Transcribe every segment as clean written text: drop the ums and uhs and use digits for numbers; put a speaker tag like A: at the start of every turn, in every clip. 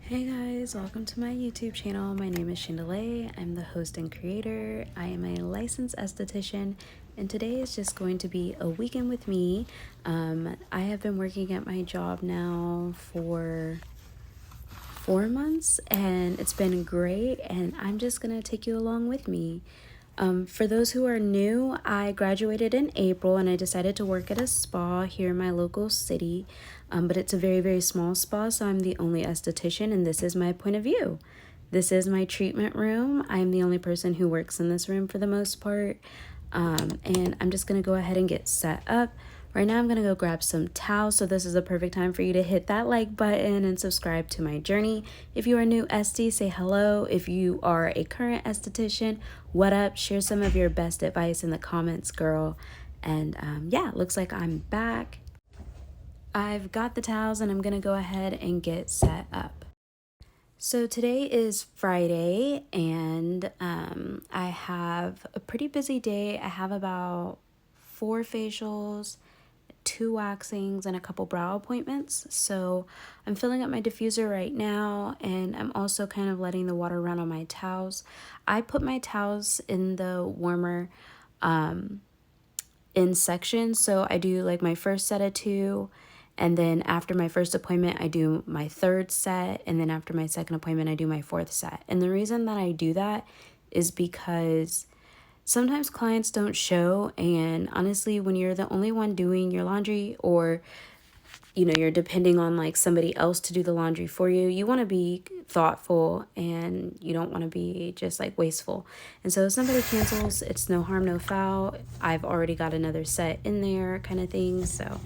A: Hey guys, welcome to my YouTube channel. My name is Chandelier. I'm the host and creator. I am a licensed esthetician, and today is just going to be a weekend with me. I have been working at my job now for 4 months, and it's been great, and I'm just gonna take you along with me. For those who are new, I graduated in April and I decided to work at a spa here in my local city. But it's a very, very small spa, so I'm the only esthetician, and this is my point of view. This is my treatment room. I'm the only person who works in this room for the most part. And I'm just going to go ahead and get set up. Right now, I'm going to go grab some towels, so this is a perfect time for you to hit that like button and subscribe to my journey. If you are new esty, say hello. If you are a current esthetician, what up? Share some of your best advice in the comments, girl. And yeah, looks like I'm back. I've got the towels and I'm going to go ahead and get set up. So today is Friday and I have a pretty busy day. I have about 4 facials, 2 waxings, and a couple brow appointments. So I'm filling up my diffuser right now, and I'm also kind of letting the water run on my towels. I put my towels in the warmer in sections. So I do like my first set of 2, and then after my first appointment, I do my 3rd set, and then after my 2nd appointment, I do my 4th set. And the reason that I do that is because sometimes clients don't show, and honestly, when you're the only one doing your laundry, or you're depending on like somebody else to do the laundry for you, you want to be thoughtful and you don't want to be just like wasteful. And so if somebody cancels, it's no harm, no foul. I've already got another set in there kind of thing. So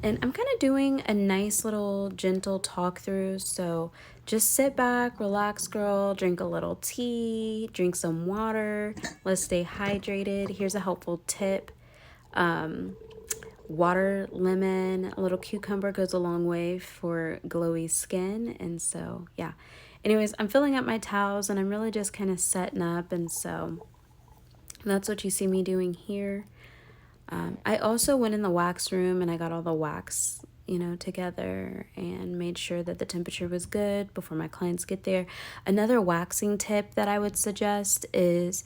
A: and I'm kind of doing a nice little gentle talk through. So just sit back, relax, girl, drink a little tea, drink some water. Let's stay hydrated. Here's a helpful tip. Water, lemon, a little cucumber goes a long way for glowy skin. And so, yeah. Anyways, I'm filling up my towels and I'm really just kind of setting up. And so that's what you see me doing here. I also went in the wax room and I got all the wax, together and made sure that the temperature was good before my clients get there. Another waxing tip that I would suggest is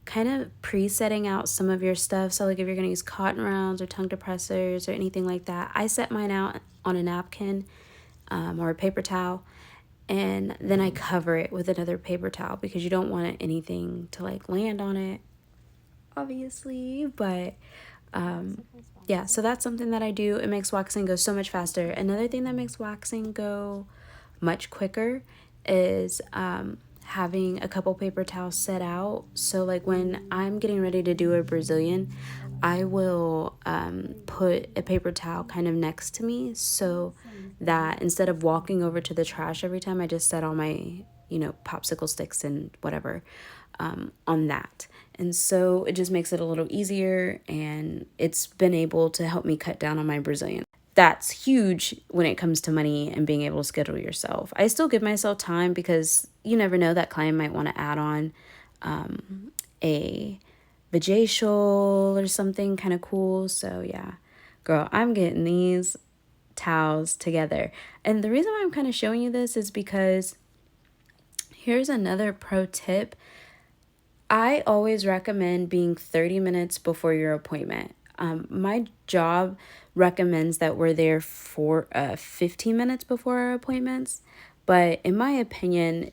A: kind of pre-setting out some of your stuff. So like if you're going to use cotton rounds or tongue depressors or anything like that, I set mine out on a napkin or a paper towel, and then I cover it with another paper towel because you don't want anything to like land on it, obviously. But yeah, so that's something that I do. It makes waxing go so much faster. Another thing that makes waxing go much quicker is having a couple paper towels set out. So like when I'm getting ready to do a Brazilian, I will put a paper towel kind of next to me so that instead of walking over to the trash every time, I just set all my popsicle sticks and whatever on that. And so it just makes it a little easier, and it's been able to help me cut down on my Brazilian. That's huge when it comes to money and being able to schedule yourself. I still give myself time because you never know, that client might want to add on a vajacial or something kind of cool. So yeah, girl, I'm getting these towels together. And the reason why I'm kind of showing you this is because here's another pro tip. I always recommend being 30 minutes before your appointment. My job recommends that we're there for 15 minutes before our appointments. But in my opinion,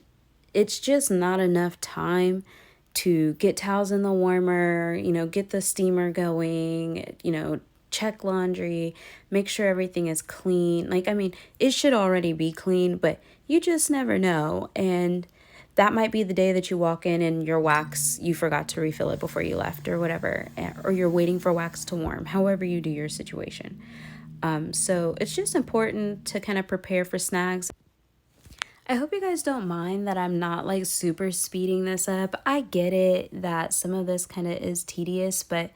A: it's just not enough time to get towels in the warmer, get the steamer going, check laundry, make sure everything is clean. Like, I mean, it should already be clean, but you just never know. And that might be the day that you walk in and your wax, you forgot to refill it before you left or whatever, or you're waiting for wax to warm, however you do your situation. So it's just important to kind of prepare for snags. I hope you guys don't mind that I'm not like super speeding this up. I get it that some of this kind of is tedious, but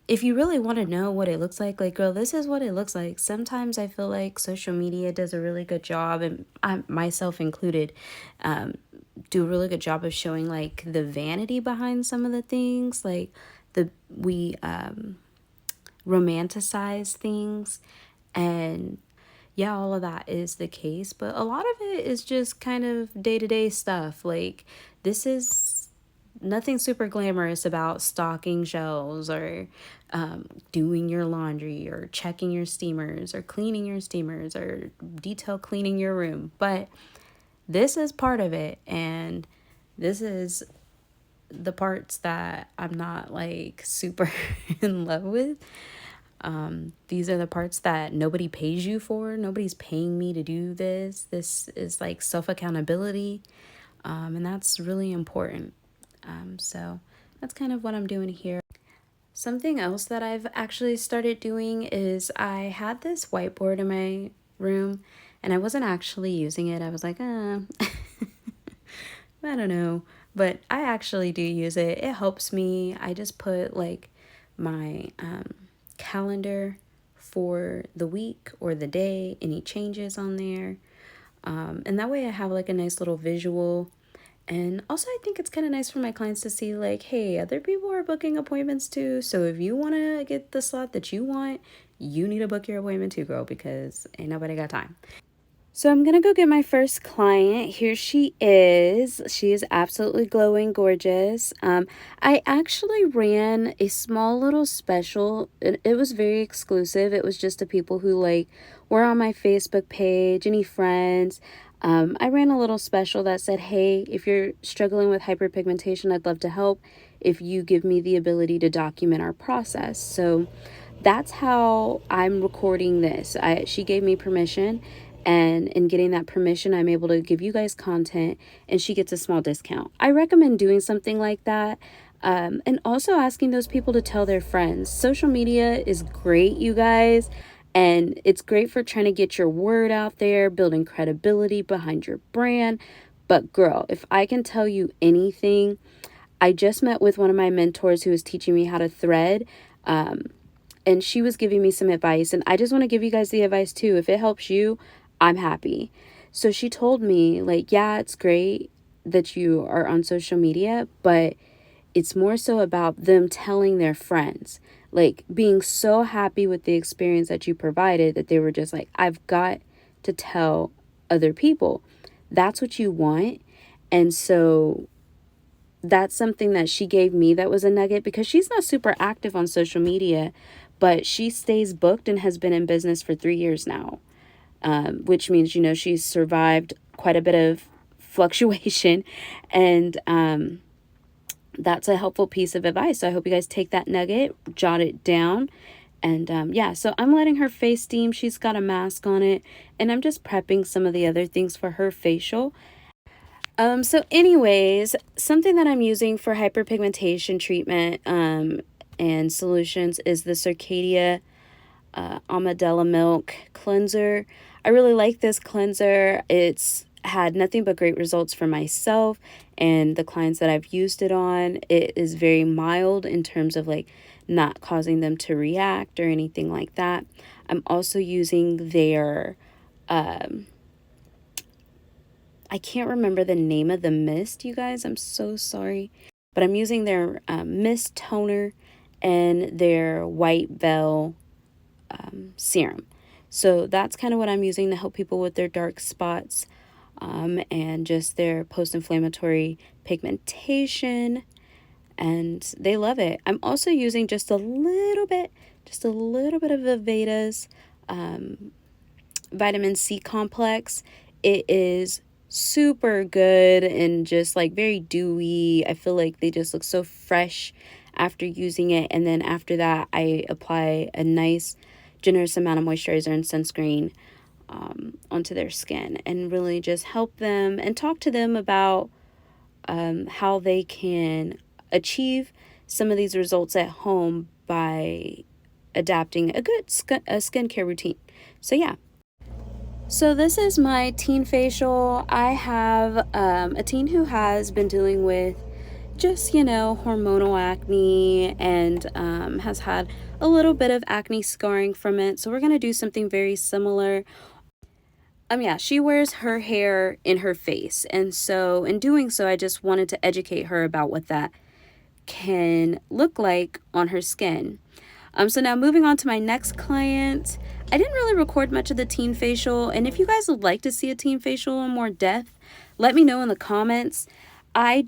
A: if you really want to know what it looks like, girl, this is what it looks like. Sometimes I feel like social media does a really good job, and I, myself included, do a really good job of showing like the vanity behind some of the things. Like we romanticize things, and yeah, all of that is the case, but a lot of it is just kind of day-to-day stuff. Like, this is nothing super glamorous about stocking shelves or doing your laundry or checking your steamers or cleaning your steamers or detail cleaning your room. But this is part of it, and this is the parts that I'm not like super in love with. These are the parts that nobody pays you for. Nobody's paying me to do this. This is like self accountability, and that's really important. So that's kind of what I'm doing here. Something else that I've actually started doing is I had this whiteboard in my room and I wasn't actually using it. I was like, I don't know. But I actually do use it. It helps me. I just put like my calendar for the week or the day, any changes on there. And that way I have like a nice little visual. And also, I think it's kind of nice for my clients to see, like, hey, other people are booking appointments too. So if you want to get the slot that you want, you need to book your appointment too, girl, because ain't nobody got time. So I'm going to go get my first client. Here she is. She is absolutely glowing gorgeous. I actually ran a small little special. It was very exclusive. It was just to people who like were on my Facebook page, any friends. I ran a little special that said, hey, if you're struggling with hyperpigmentation, I'd love to help if you give me the ability to document our process. So that's how I'm recording this. She gave me permission, and in getting that permission, I'm able to give you guys content, and she gets a small discount. I recommend doing something like that. And also asking those people to tell their friends. Social media is great, you guys. And it's great for trying to get your word out there, building credibility behind your brand. But girl, if I can tell you anything, I just met with one of my mentors who was teaching me how to thread. And she was giving me some advice. And I just want to give you guys the advice too. If it helps you, I'm happy. So she told me, like, yeah, it's great that you are on social media, but it's more so about them telling their friends, like being so happy with the experience that you provided that they were just like, I've got to tell other people. That's what you want. And so that's something that she gave me that was a nugget, because she's not super active on social media, but she stays booked and has been in business for 3 years now, which means, you know, she's survived quite a bit of fluctuation. And that's a helpful piece of advice. So I hope you guys take that nugget, jot it down. And yeah, so I'm letting her face steam. She's got a mask on it. And I'm just prepping some of the other things for her facial. So anyways, something that I'm using for hyperpigmentation treatment and solutions is the Circadia Amadella Milk Cleanser. I really like this cleanser. It's had nothing but great results for myself and the clients that I've used it on. It is very mild in terms of like not causing them to react or anything like that. I'm also using their I can't remember the name of the mist, you guys. I'm so sorry. But I'm using their mist toner and their white veil serum. So that's kind of what I'm using to help people with their dark spots and just their post-inflammatory pigmentation. And they love it. I'm also using just a little bit of Aveda's vitamin C complex. It is super good and just like very dewy. I feel like they just look so fresh after using it. And then after that, I apply a nice generous amount of moisturizer and sunscreen onto their skin, and really just help them and talk to them about how they can achieve some of these results at home by adapting a good skincare routine. So yeah. So this is my teen facial. I have a teen who has been dealing with just, you know, hormonal acne and has had a little bit of acne scarring from it. So we're going to do something very similar. Yeah, she wears her hair in her face. And so in doing so, I just wanted to educate her about what that can look like on her skin. So now moving on to my next client, I didn't really record much of the teen facial, and if you guys would like to see a teen facial in more depth, let me know in the comments. I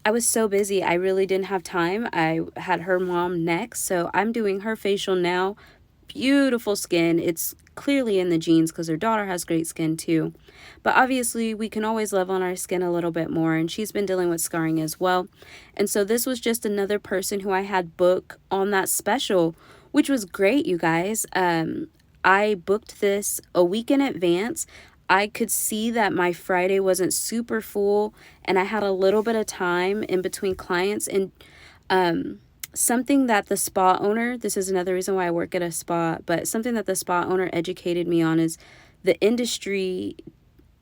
A: was so busy, I really didn't have time. I had her mom next, so I'm doing her facial now. Beautiful skin. It's clearly in the genes because her daughter has great skin too. But obviously, we can always love on our skin a little bit more, and she's been dealing with scarring as well. And so this was just another person who I had book on that special, which was great, you guys. I booked this a week in advance. I could see that my Friday wasn't super full, and I had a little bit of time in between clients. And something that the spa owner, this is another reason why I work at a spa, but something that the spa owner educated me on is the industry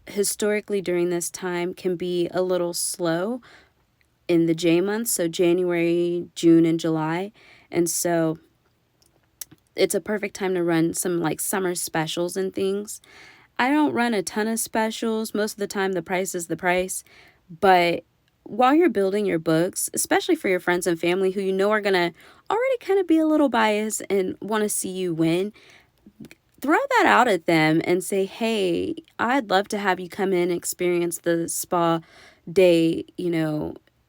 A: historically during this time can be a little slow in the J months, so January, June, and July. And so it's a perfect time to run some like summer specials and things. I don't run a ton of specials. Most of the time the price is the price. But while you're building your books, especially for your friends and family who you know are going to already kind of be a little biased and want to see you win, throw that out at them and say, hey, I'd love to have you come in and experience the spa day,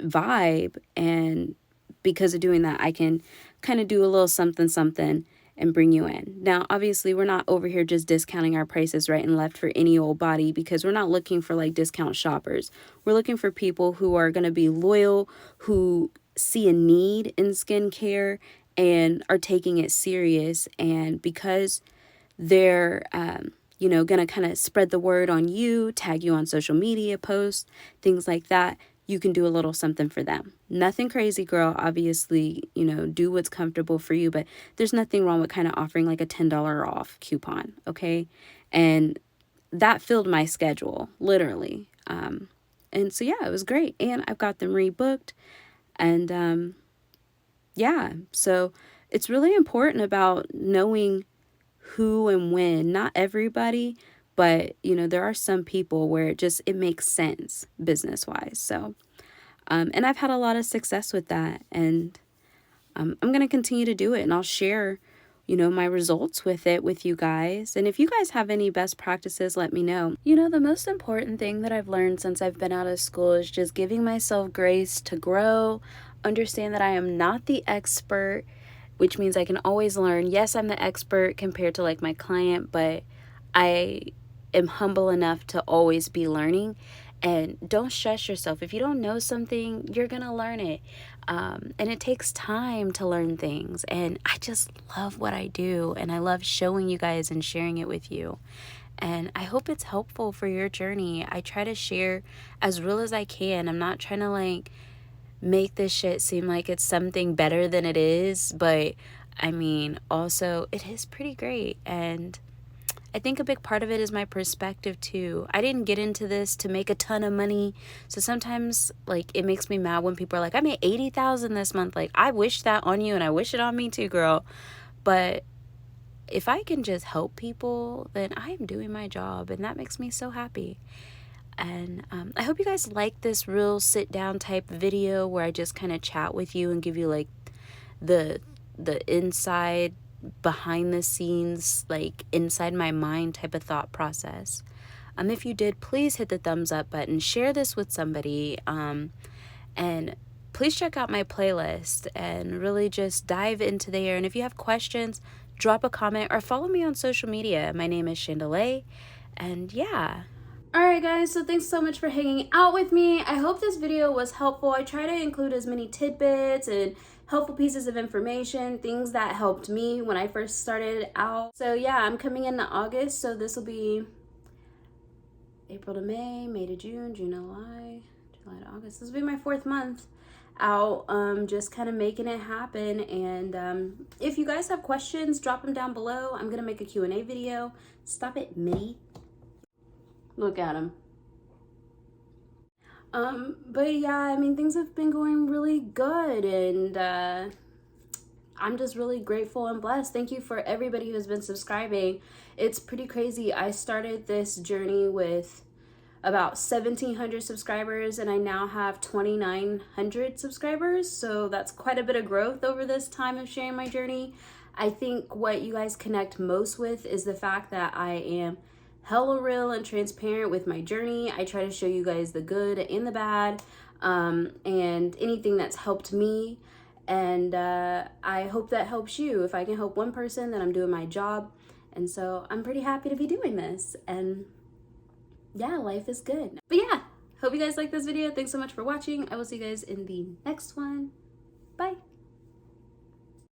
A: vibe. And because of doing that, I can kind of do a little something, something and bring you in. Now, obviously, we're not over here just discounting our prices right and left for any old body because we're not looking for like discount shoppers. We're looking for people who are going to be loyal, who see a need in skincare and are taking it serious. And because they're, going to kind of spread the word on you, tag you on social media posts, things like that, you can do a little something for them. Nothing crazy, girl. Obviously, do what's comfortable for you, but there's nothing wrong with kind of offering like a $10 off coupon, okay? And that filled my schedule, literally. And so, yeah, it was great. And I've got them rebooked. And, yeah, so it's really important about knowing who and when. Not everybody, but there are some people where it makes sense business wise. So and I've had a lot of success with that, and I'm going to continue to do it, and I'll share my results with you guys. And if you guys have any best practices, let me know. The most important thing that I've learned since I've been out of school is just giving myself grace to grow, understand that I am not the expert, which means I can always learn. Yes, I'm the expert compared to like my client, but I am humble enough to always be learning. And don't stress yourself. If you don't know something, you're going to learn it. And it takes time to learn things. And I just love what I do. And I love showing you guys and sharing it with you. And I hope it's helpful for your journey. I try to share as real as I can. I'm not trying to like make this shit seem like it's something better than it is, but I mean, also it is pretty great. And I think a big part of it is my perspective too. I didn't get into this to make a ton of money, so sometimes like it makes me mad when people are like, I made $80,000 this month. Like, I wish that on you and I wish it on me too, girl. But if I can just help people, then I am doing my job, and that makes me so happy. And I hope you guys like this real sit down type video where I just kind of chat with you and give you like the inside, behind the scenes, like inside my mind type of thought process. If you did, please hit the thumbs up button, share this with somebody, and please check out my playlist and really just dive into there. And if you have questions, drop a comment or follow me on social media. My name is Chandelier, and yeah. Alright guys, so thanks so much for hanging out with me. I hope this video was helpful. I try to include as many tidbits and helpful pieces of information, things that helped me when I first started out. So yeah, I'm coming into August, so this will be April to May, May to June, June to July, July to August. This will be my 4th month out, just kind of making it happen. And if you guys have questions, drop them down below. I'm gonna make a Q&A video. Stop it, Mitty. Look at him. But yeah, I mean, things have been going really good, and I'm just really grateful and blessed. Thank you for everybody who's been subscribing. It's pretty crazy. I started this journey with about 1,700 subscribers, and I now have 2,900 subscribers. So that's quite a bit of growth over this time of sharing my journey. I think what you guys connect most with is the fact that I am hella real and transparent with my journey. I try to show you guys the good and the bad, and anything that's helped me. And I hope that helps you. If I can help one person, then I'm doing my job. And so I'm pretty happy to be doing this. And yeah, life is good. But yeah, hope you guys like this video. Thanks so much for watching. I will see you guys in the next one.